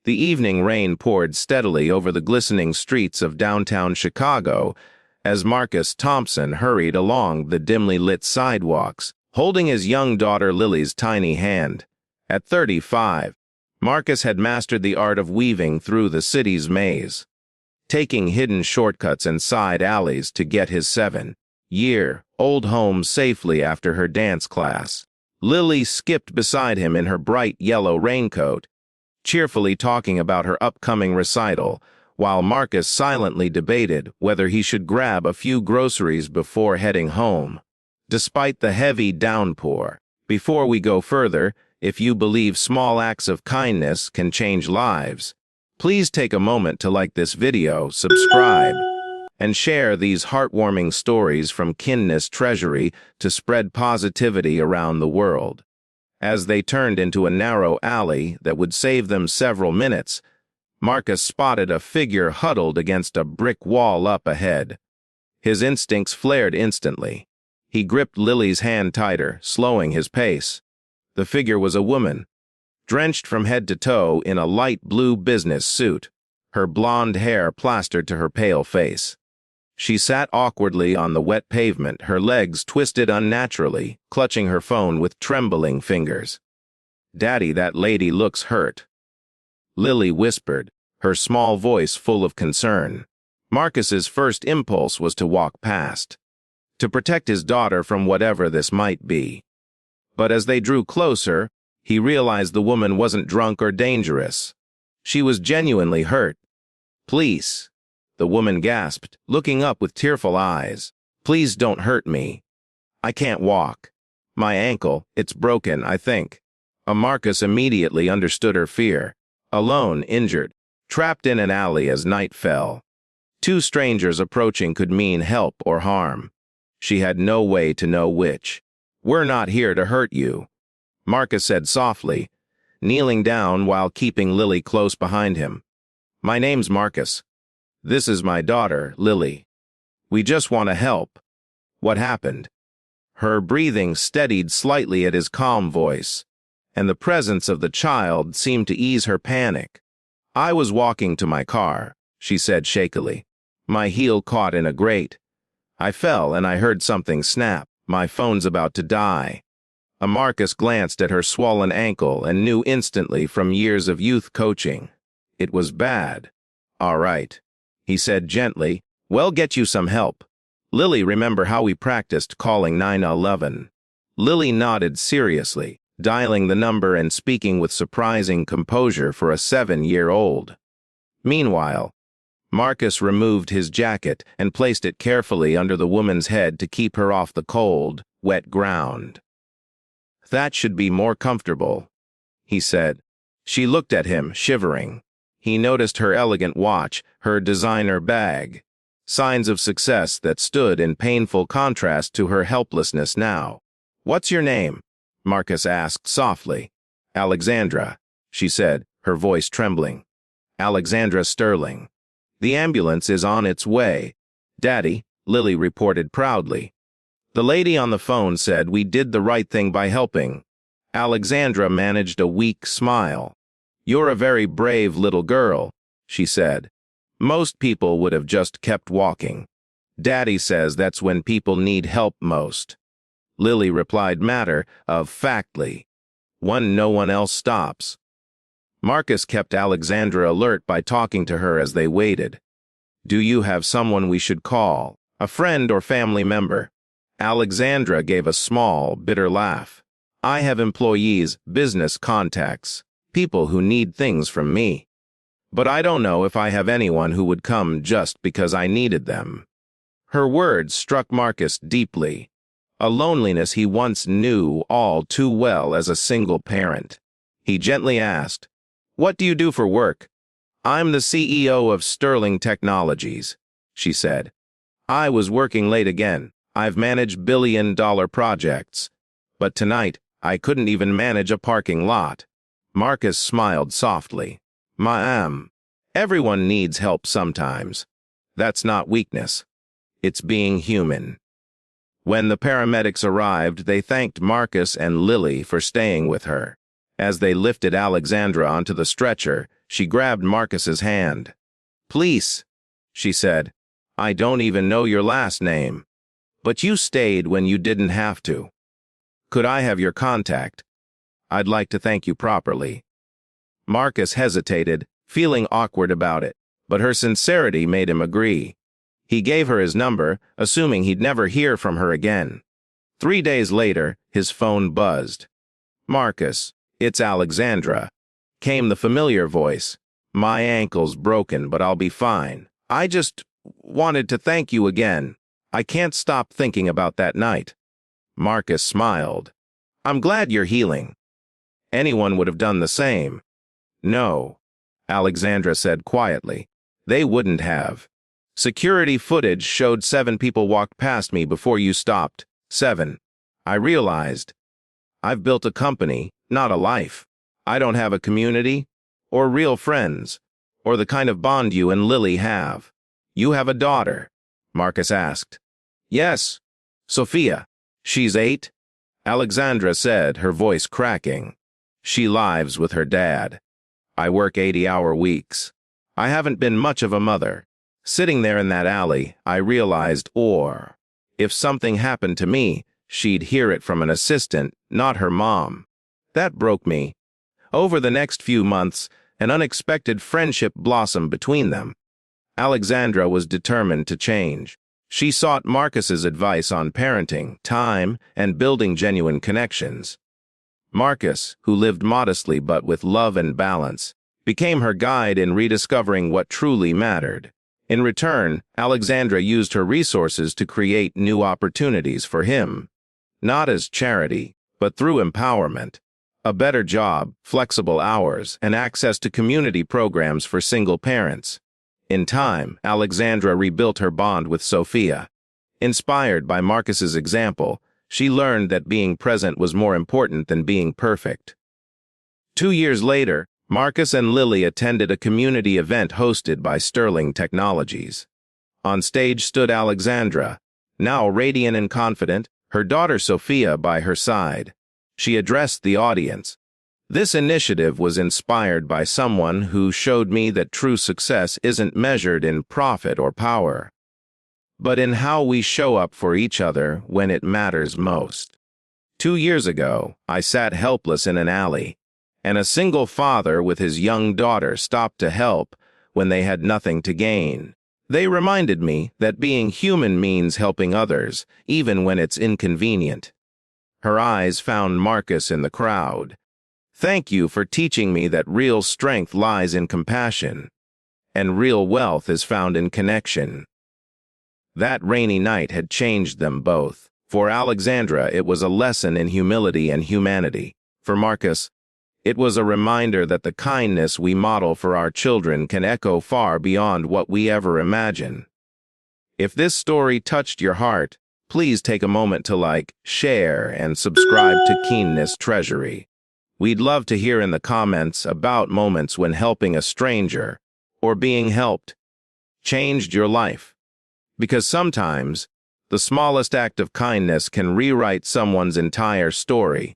The evening rain poured steadily over the glistening streets of downtown Chicago as Marcus Thompson hurried along the dimly lit sidewalks, holding his young daughter Lily's tiny hand. At 35, Marcus had mastered the art of weaving through the city's maze, taking hidden shortcuts and side alleys to get his 7-year-old home safely after her dance class. Lily skipped beside him in her bright yellow raincoat, cheerfully talking about her upcoming recital, while Marcus silently debated whether he should grab a few groceries before heading home. Despite the heavy downpour, before we go further, if you believe small acts of kindness can change lives, please take a moment to like this video, subscribe, and share these heartwarming stories from Kindness Treasury to spread positivity around the world. As they turned into a narrow alley that would save them several minutes, Marcus spotted a figure huddled against a brick wall up ahead. His instincts flared instantly. He gripped Lily's hand tighter, slowing his pace. The figure was a woman, drenched from head to toe in a light blue business suit, her blonde hair plastered to her pale face. She sat awkwardly on the wet pavement, her legs twisted unnaturally, clutching her phone with trembling fingers. "Daddy, that lady looks hurt," Lily whispered, her small voice full of concern. Marcus's first impulse was to walk past, to protect his daughter from whatever this might be. But as they drew closer, he realized the woman wasn't drunk or dangerous. She was genuinely hurt. "Please," the woman gasped, looking up with tearful eyes. "Please don't hurt me. I can't walk. My ankle, it's broken, I think." Marcus immediately understood her fear. Alone, injured, trapped in an alley as night fell. Two strangers approaching could mean help or harm. She had no way to know which. "We're not here to hurt you," Marcus said softly, kneeling down while keeping Lily close behind him. "My name's Marcus. This is my daughter, Lily. We just want to help." "What happened?" Her breathing steadied slightly at his calm voice, and the presence of the child seemed to ease her panic. "I was walking to my car," she said shakily. "My heel caught in a grate. I fell and I heard something snap. My phone's about to die." Marcus glanced at her swollen ankle and knew instantly from years of youth coaching. It was bad. "All right," he said gently. "We'll get you some help. Lily, remember how we practiced calling 911? Lily nodded seriously, dialing the number and speaking with surprising composure for a 7-year-old. Meanwhile, Marcus removed his jacket and placed it carefully under the woman's head to keep her off the cold, wet ground. "That should be more comfortable," he said. She looked at him, shivering. He noticed her elegant watch, her designer bag, signs of success that stood in painful contrast to her helplessness now. "What's your name?" Marcus asked softly. "Alexandra," she said, her voice trembling. "Alexandra Sterling. The ambulance is on its way." "Daddy," Lily reported proudly. "The lady on the phone said we did the right thing by helping." Alexandra managed a weak smile. "You're a very brave little girl," she said. "Most people would have just kept walking. Daddy says that's when people need help most." Lily replied matter-of-factly, "When no one else stops." Marcus kept Alexandra alert by talking to her as they waited. "Do you have someone we should call? A friend or family member?" Alexandra gave a small, bitter laugh. "I have employees, business contacts, people who need things from me. But I don't know if I have anyone who would come just because I needed them." Her words struck Marcus deeply, a loneliness he once knew all too well as a single parent. He gently asked, "What do you do for work?" "I'm the CEO of Sterling Technologies," she said. "I was working late again. I've managed billion-dollar projects. But tonight, I couldn't even manage a parking lot." Marcus smiled softly. "Ma'am, everyone needs help sometimes. That's not weakness. It's being human." When the paramedics arrived, they thanked Marcus and Lily for staying with her. As they lifted Alexandra onto the stretcher, she grabbed Marcus's hand. "Please," she said, "I don't even know your last name. But you stayed when you didn't have to. Could I have your contact? I'd like to thank you properly." Marcus hesitated, feeling awkward about it, but her sincerity made him agree. He gave her his number, assuming he'd never hear from her again. 3 days later, his phone buzzed. "Marcus, it's Alexandra," came the familiar voice. "My ankle's broken, but I'll be fine. I just wanted to thank you again. I can't stop thinking about that night." Marcus smiled. "I'm glad you're healing." Anyone would have done the same. "No," Alexandra said quietly. "They wouldn't have. Security footage showed 7 people walked past me before you stopped. 7. I realized. I've built a company, not a life. I don't have a community, or real friends, or the kind of bond you and Lily have." "You have a daughter?" Marcus asked. "Yes, Sophia. She's 8. Alexandra said, her voice cracking. "She lives with her dad. I work 80-hour weeks. I haven't been much of a mother. Sitting there in that alley, I realized, if something happened to me, she'd hear it from an assistant, not her mom. That broke me. Over the next few months, an unexpected friendship blossomed between them. Alexandra was determined to change. She sought Marcus's advice on parenting, time, and building genuine connections. Marcus, who lived modestly but with love and balance, became her guide in rediscovering what truly mattered. In return, Alexandra used her resources to create new opportunities for him. Not as charity, but through empowerment. A better job, flexible hours, and access to community programs for single parents. In time, Alexandra rebuilt her bond with Sophia. Inspired by Marcus's example, she learned that being present was more important than being perfect. 2 years later, Marcus and Lily attended a community event hosted by Sterling Technologies. On stage stood Alexandra, now radiant and confident, her daughter Sophia by her side. She addressed the audience. "This initiative was inspired by someone who showed me that true success isn't measured in profit or power, but in how we show up for each other when it matters most. 2 years ago, I sat helpless in an alley, and a single father with his young daughter stopped to help when they had nothing to gain. They reminded me that being human means helping others, even when it's inconvenient." Her eyes found Marcus in the crowd. "Thank you for teaching me that real strength lies in compassion, and real wealth is found in connection." That rainy night had changed them both. For Alexandra, it was a lesson in humility and humanity. For Marcus, it was a reminder that the kindness we model for our children can echo far beyond what we ever imagine. If this story touched your heart, please take a moment to like, share, and subscribe to Keenness Treasury. We'd love to hear in the comments about moments when helping a stranger, or being helped, changed your life. Because sometimes, the smallest act of kindness can rewrite someone's entire story.